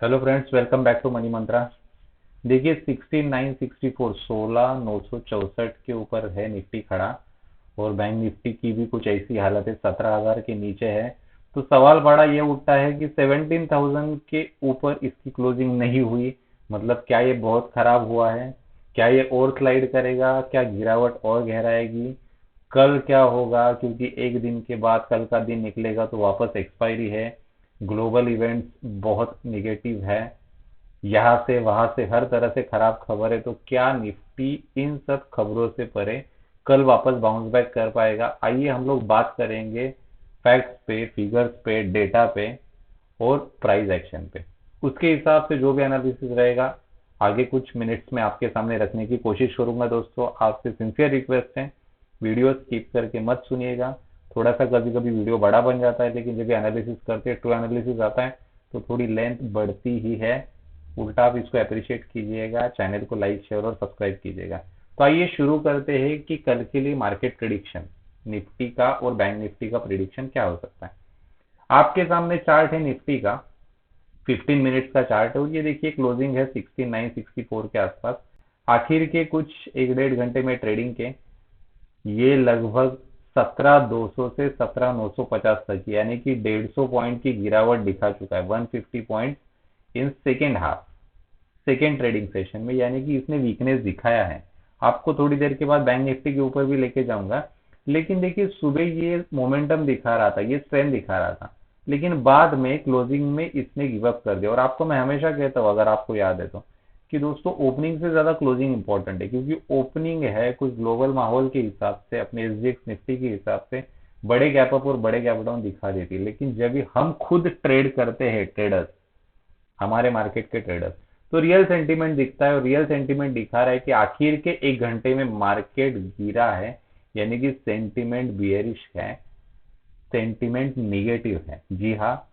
Hello friends, welcome back to Money Mantra. देखिए 16964 16964 के ऊपर है निफ्टी खड़ा। और बैंक निफ्टी की भी कुछ ऐसी हालत है, 17,000 के नीचे है। तो सवाल बड़ा ये उठता है कि 17,000 के ऊपर इसकी क्लोजिंग नहीं हुई, मतलब क्या ये बहुत खराब हुआ है? क्या ये और स्लाइड करेगा? क्या गिरावट और गहराएगी? कल क्या होगा? क्योंकि एक दिन के बाद कल का दिन निकलेगा तो वापस एक्सपायरी है। ग्लोबल इवेंट्स बहुत निगेटिव है, यहाँ से वहां से हर तरह से खराब खबर है। तो क्या निफ्टी इन सब खबरों से परे कल वापस बाउंस बैक कर पाएगा? आइए हम लोग बात करेंगे फैक्ट्स पे, फिगर्स पे, डेटा पे और प्राइस एक्शन पे। उसके हिसाब से जो भी एनालिसिस रहेगा आगे कुछ मिनट्स में आपके सामने रखने की कोशिश करूंगा। दोस्तों, आपसे सिंसियर रिक्वेस्ट है, वीडियो स्किप करके मत सुनिएगा। थोड़ा सा कभी कभी वीडियो बड़ा बन जाता है, लेकिन जब एनालिसिस करते हैं, ट्रू एनालिसिस आता है, तो थोड़ी लेंथ बढ़ती ही है। उल्टा आप इसको अप्रिशिएट कीजिएगा, चैनल को लाइक शेयर और सब्सक्राइब कीजिएगा। तो आइए शुरू करते हैं कि कल के लिए मार्केट प्रिडिक्शन, निफ्टी का और बैंक निफ्टी का प्रिडिक्शन क्या हो सकता है। आपके सामने चार्ट है निफ्टी का, 15 मिनट्स का चार्ट है, और ये देखिए क्लोजिंग है 6964 के आसपास। आखिर के कुछ एक डेढ़ घंटे में ट्रेडिंग के ये लगभग 17,200 से 17,950 तक, यानी कि 150 पॉइंट की गिरावट दिखा चुका है, 150 point in second half, second trading session में, यानी कि इसने वीकनेस दिखाया है। आपको थोड़ी देर के बाद बैंक निफ्टी के ऊपर भी लेके जाऊंगा। लेकिन देखिए सुबह ये मोमेंटम दिखा रहा था, ये स्ट्रेंथ दिखा रहा था, लेकिन बाद में क्लोजिंग में इसने गिव अप कर दिया। और आपको मैं हमेशा कहता हूँ, अगर आपको याद है तो, कि दोस्तों ओपनिंग से ज्यादा क्लोजिंग इंपॉर्टेंट है, क्योंकि ओपनिंग है कुछ ग्लोबल माहौल के हिसाब से, अपने एसजीएक्स निफ्टी के हिसाब से बड़े गैप अप और बड़े गैप डाउन दिखा देती है। लेकिन जब भी हम खुद ट्रेड करते हैं, ट्रेडर्स, हमारे मार्केट के ट्रेडर्स, तो रियल सेंटीमेंट दिखता है। और रियल सेंटीमेंट दिखा रहा है कि आखिर के एक घंटे में मार्केट गिरा है, यानी कि सेंटीमेंट बियरिश है, सेंटीमेंट निगेटिव है। जी हाँ,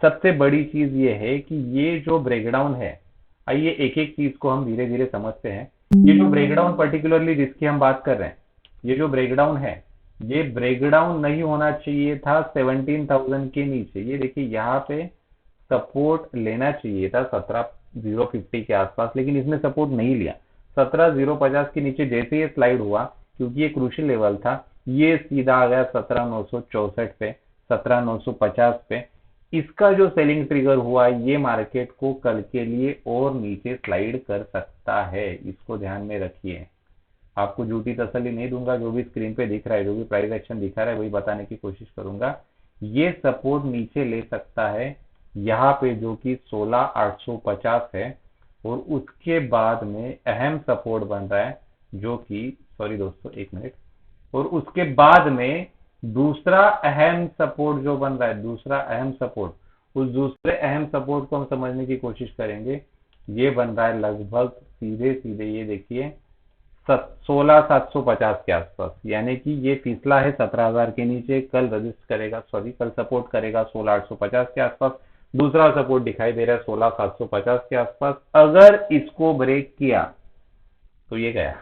सबसे बड़ी चीज ये है कि ये जो ब्रेकडाउन है, आइए एक एक चीज को हम धीरे धीरे समझते हैं। ये जो ब्रेकडाउन पर्टिकुलरली जिसकी हम बात कर रहे हैं, ये जो ब्रेकडाउन है, ये ब्रेकडाउन नहीं होना चाहिए था 17,000 के नीचे। ये देखिए यहाँ पे सपोर्ट लेना चाहिए था 17,050 के आसपास, लेकिन इसने सपोर्ट नहीं लिया। 17,050 के नीचे जैसे ये स्लाइड हुआ, क्योंकि ये क्रूशियल लेवल था, ये सीधा आ गया 17,964 पे, 17,950 पे। इसका जो सेलिंग ट्रिगर हुआ, ये मार्केट को कल के लिए और नीचे स्लाइड कर सकता है, इसको ध्यान में रखिए। आपको झूठी तसल्ली नहीं दूंगा, जो भी स्क्रीन पे दिख रहा है, जो भी प्राइस एक्शन दिखा रहा है, वही बताने की कोशिश करूंगा। ये सपोर्ट नीचे ले सकता है यहाँ पे, जो कि 16,850 है। और उसके बाद में अहम सपोर्ट बन रहा है, जो कि, सॉरी दोस्तों एक मिनट, और उसके बाद में दूसरा अहम सपोर्ट जो बन रहा है, दूसरा अहम सपोर्ट, उस दूसरे अहम सपोर्ट को हम समझने की कोशिश करेंगे। ये बन रहा है लगभग सीधे सीधे, ये देखिए 16,750 के आसपास, यानी कि ये फिसला है 17,000 के नीचे। कल रजिस्ट करेगा, सॉरी कल सपोर्ट करेगा 16,850 के आसपास। दूसरा सपोर्ट दिखाई दे रहा है 16,750 के आसपास। अगर इसको ब्रेक किया तो ये गया।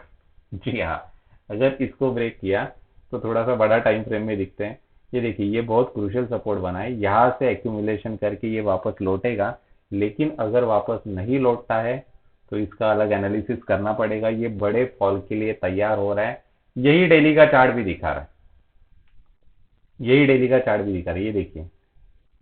जी हाँ, अगर इसको ब्रेक किया तो थोड़ा सा बड़ा टाइम फ्रेम में दिखते हैं। ये देखिए, ये बहुत क्रूशियल सपोर्ट बना है, यहाँ से एक्यूमुलेशन करके ये वापस लौटेगा। लेकिन अगर वापस नहीं लौटता है तो इसका अलग एनालिसिस करना पड़ेगा। ये बड़े फॉल के लिए तैयार हो रहा है। यही डेली का चार्ट भी दिखा रहा है, यही डेली का चार्ट भी दिखा रहा है। ये देखिए,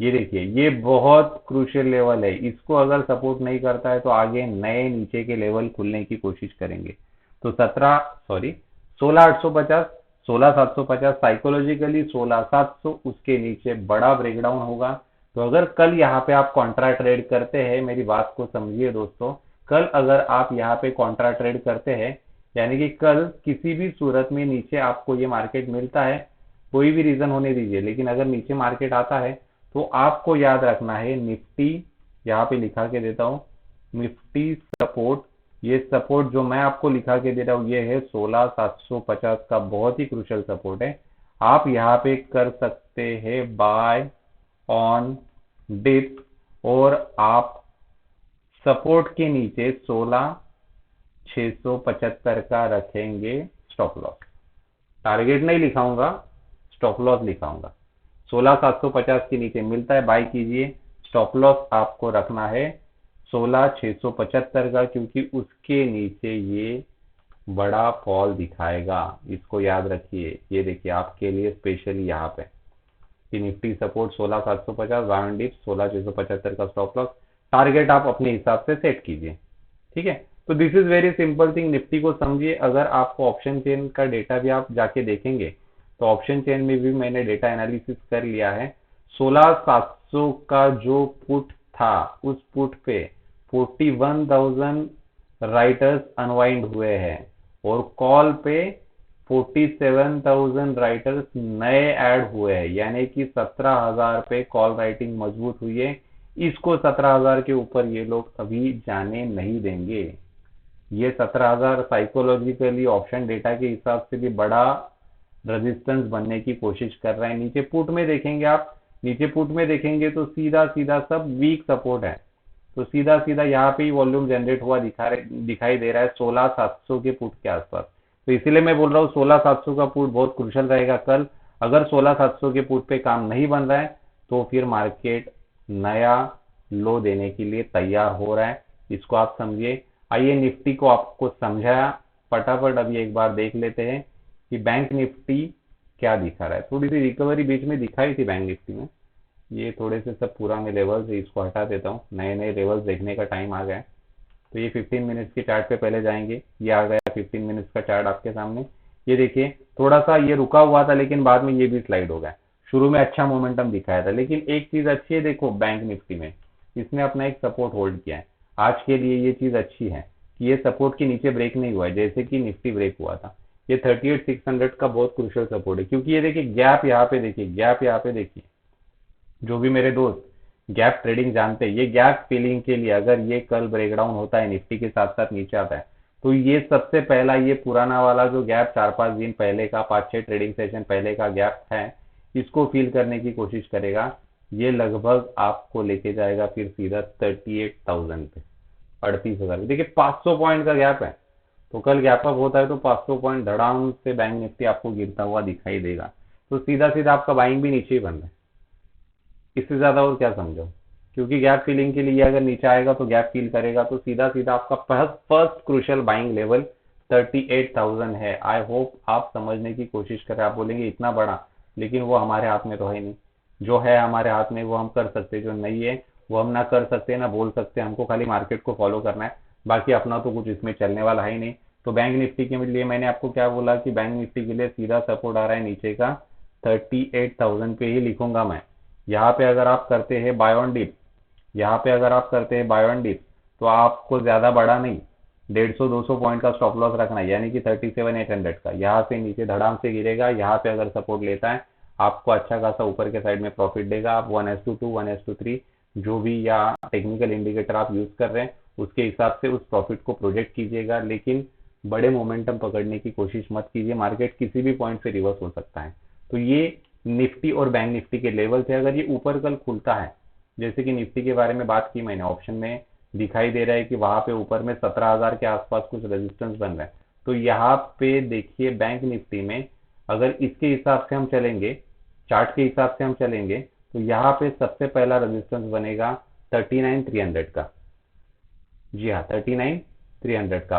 ये देखिए, ये बहुत क्रूशियल लेवल है। इसको अगर सपोर्ट नहीं करता है तो आगे नए नीचे के लेवल खुलने की कोशिश करेंगे। तो 16,850, 16,750, साइकोलॉजिकली 16,700, उसके नीचे बड़ा ब्रेकडाउन होगा। तो अगर कल यहाँ पे आप कॉन्ट्रा ट्रेड करते हैं, मेरी बात को समझिए दोस्तों, कल अगर आप यहाँ पे कॉन्ट्रा ट्रेड करते हैं, यानी कि कल किसी भी सूरत में नीचे आपको ये मार्केट मिलता है, कोई भी रीजन होने दीजिए, लेकिन अगर नीचे मार्केट आता है तो आपको याद रखना है निफ्टी, यहाँ पे लिखा के देता हूँ, निफ्टी सपोर्ट, ये सपोर्ट जो मैं आपको लिखा के दे रहा हूँ, ये है 16,750 का, बहुत ही क्रूशियल सपोर्ट है। आप यहाँ पे कर सकते हैं बाय ऑन डिप, और आप सपोर्ट के नीचे 16,675 का रखेंगे स्टॉप लॉस। टारगेट नहीं लिखाऊंगा, स्टॉप लॉस लिखाऊंगा। 16,750 के नीचे मिलता है, बाय कीजिए। स्टॉप लॉस आपको रखना है 16,675 का, क्योंकि उसके नीचे ये बड़ा फॉल दिखाएगा। इसको याद रखिए, ये देखिए आपके लिए स्पेशली यहाँ पे कि निफ्टी सपोर्ट 16,750, बायन डिप 16,675 का स्टॉप लॉस, टारगेट आप अपने हिसाब से सेट कीजिए। ठीक है, तो this is very simple thing. Nifty को समझिए। अगर आपको ऑप्शन चेन का डेटा भी आप जाके देखेंगे तो ऑप्शन चेन में भी मैंने डेटा एनालिसिस कर लिया है। 16,700 का जो पुट था, उस पुट पे 41,000 राइटर्स अनवाइंड हुए हैं और कॉल पे 47,000 राइटर्स नए ऐड हुए हैं, यानी कि 17,000 पे कॉल राइटिंग मजबूत हुई है। इसको 17,000 के ऊपर ये लोग अभी जाने नहीं देंगे। ये 17,000 साइकोलॉजिकली ऑप्शन डेटा के हिसाब से भी बड़ा रेजिस्टेंस बनने की कोशिश कर रहा है। नीचे पुट में देखेंगे आप, नीचे पुट में देखेंगे तो सीधा सीधा सब वीक सपोर्ट है। तो सीधा सीधा यहाँ पे ही वॉल्यूम जनरेट हुआ दिखाई दे रहा है 16,700 के पुट के आसपास। तो इसीलिए मैं बोल रहा हूँ 16,700 का पुट बहुत क्रुशियल रहेगा कल। अगर 16,700 के पुट पे काम नहीं बन रहा है तो फिर मार्केट नया लो देने के लिए तैयार हो रहा है। इसको आप समझिए। आइए निफ्टी को आपको समझाया, फटाफट अभी एक बार देख लेते हैं कि बैंक निफ्टी क्या दिखा रहा है। थोड़ी सी रिकवरी बीच में दिखाई थी बैंक निफ्टी में। ये थोड़े से सब पुराने लेवल्स है, इसको हटा देता हूँ, नए नए लेवल्स देखने का टाइम आ गया है। तो ये 15 मिनट्स के चार्ट पे पहले जाएंगे। ये आ गया 15 मिनट्स का चार्ट आपके सामने। ये देखिए थोड़ा सा ये रुका हुआ था, लेकिन बाद में ये भी स्लाइड हो गया। शुरू में अच्छा मोमेंटम दिखाया था, लेकिन एक चीज अच्छी है, देखो बैंक निफ्टी में इसने अपना एक सपोर्ट होल्ड किया है। आज के लिए ये चीज अच्छी है कि ये सपोर्ट के नीचे ब्रेक नहीं हुआ है, जैसे कि निफ्टी ब्रेक हुआ था। ये 38,600 का बहुत क्रूशियल सपोर्ट है, क्योंकि ये देखिए गैप यहाँ पे देखिए, गैप यहाँ पे देखिए। जो भी मेरे दोस्त गैप ट्रेडिंग जानते हैं, ये गैप फिलिंग के लिए अगर ये कल ब्रेकडाउन होता है, निफ्टी के साथ साथ नीचे आता है, तो ये सबसे पहला ये पुराना वाला जो गैप 4-5 दिन पहले का, 5-6 ट्रेडिंग सेशन पहले का गैप है, इसको फिल करने की कोशिश करेगा। ये लगभग आपको लेके जाएगा फिर सीधा 38,000 पे, 38,000 पे। देखिए 500 पॉइंट का गैप है, तो कल गैप अप होता है तो 500 पॉइंट धड़ाम से बैंक निफ्टी आपको गिरता हुआ दिखाई देगा। तो सीधा सीधा आपका बाइंग भी नीचे ही बन रहा है। इससे ज्यादा और क्या समझो, क्योंकि गैप फिलिंग के लिए अगर नीचे आएगा तो गैप फिल करेगा, तो सीधा सीधा आपका फर्स्ट क्रूशियल बाइंग लेवल 38,000 है। आई होप आप समझने की कोशिश करें। आप बोलेंगे इतना बड़ा, लेकिन वो हमारे हाथ में तो है नहीं। जो है हमारे हाथ में वो हम कर सकते, जो नहीं है वो हम ना कर सकते ना बोल सकते। हमको खाली मार्केट को फॉलो करना है, बाकी अपना तो कुछ इसमें चलने वाला है ही नहीं। तो बैंक निफ्टी के लिए मैंने आपको क्या बोला कि बैंक निफ्टी के लिए सीधा सपोर्ट आ रहा है नीचे का 38,000 पे ही लिखूंगा मैं। यहाँ पे अगर आप करते हैं बाय ऑन डिप, यहाँ पे अगर आप करते हैं बाय ऑन डिप, तो आपको ज्यादा बड़ा नहीं, 150-200 पॉइंट का स्टॉप लॉस रखना है, यानी कि 37,800 का। यहाँ से नीचे धड़ाम से गिरेगा, यहाँ पे अगर सपोर्ट लेता है आपको अच्छा खासा ऊपर के साइड में प्रॉफिट देगा। आप 1:2, 1:3 जो भी या टेक्निकल इंडिकेटर आप यूज कर रहे हैं उसके हिसाब से उस प्रॉफिट को प्रोजेक्ट कीजिएगा, लेकिन बड़े मोमेंटम पकड़ने की कोशिश मत कीजिए। मार्केट किसी भी पॉइंट से रिवर्स हो सकता है। तो ये निफ्टी और बैंक निफ्टी के लेवल थे। अगर ये ऊपर कल खुलता है, जैसे कि निफ्टी के बारे में बात की मैंने, ऑप्शन में दिखाई दे रहा है कि वहां पे ऊपर में 17,000 के आसपास कुछ रेजिस्टेंस बन रहा है। तो यहाँ पे देखिए बैंक निफ्टी में अगर इसके हिसाब से हम चलेंगे, चार्ट के हिसाब से हम चलेंगे, तो यहाँ पे सबसे पहला रेजिस्टेंस बनेगा 39,300 का। जी हाँ, 39,300 का।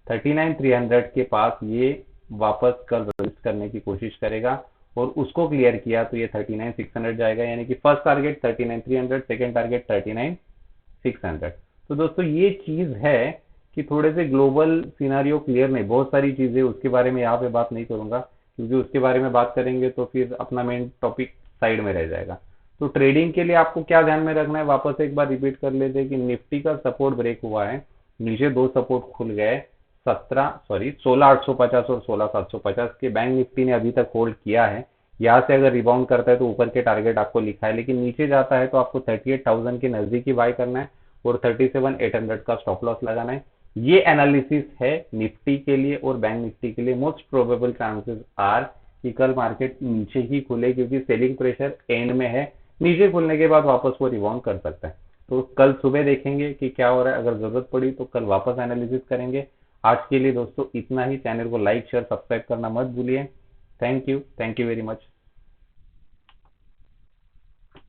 39,300 के पास ये वापस कल रजिस्ट करने की कोशिश करेगा और उसको क्लियर किया तो ये 39,600 जाएगा, यानी कि फर्स्ट टारगेट 39,300, सेकेंड टारगेट 39,600। तो दोस्तों ये चीज है कि थोड़े से ग्लोबल सिनारियो क्लियर नहीं, बहुत सारी चीजें उसके बारे में यहाँ पे बात नहीं करूंगा, क्योंकि उसके बारे में बात करेंगे तो फिर अपना मेन टॉपिक साइड में रह जाएगा। तो ट्रेडिंग के लिए आपको क्या ध्यान में रखना है, वापस एक बार रिपीट कर लेते हैं कि निफ्टी का सपोर्ट ब्रेक हुआ है, नीचे दो सपोर्ट खुल गए, 16,850 और 16,750 के। बैंक निफ्टी ने अभी तक होल्ड किया है। यहाँ से अगर रिबाउंड करता है तो ऊपर के टारगेट आपको लिखा है, लेकिन नीचे जाता है तो आपको 38,000 के नजदीक ही बाय करना है और 37,800 का स्टॉप लॉस लगाना है। ये एनालिसिस है निफ्टी के लिए और बैंक निफ्टी के लिए। मोस्ट प्रोबेबल चांसेस आर कि कल मार्केट नीचे ही खुले, क्योंकि सेलिंग प्रेशर एंड में है। नीचे खुलने के बाद वापस वो रिबाउंड कर सकता है। तो कल सुबह देखेंगे कि क्या हो रहा है। अगर जरूरत पड़ी तो कल वापस एनालिसिस करेंगे। आज के लिए दोस्तों इतना ही। चैनल को लाइक शेयर सब्सक्राइब करना मत भूलिए। Thank you very much.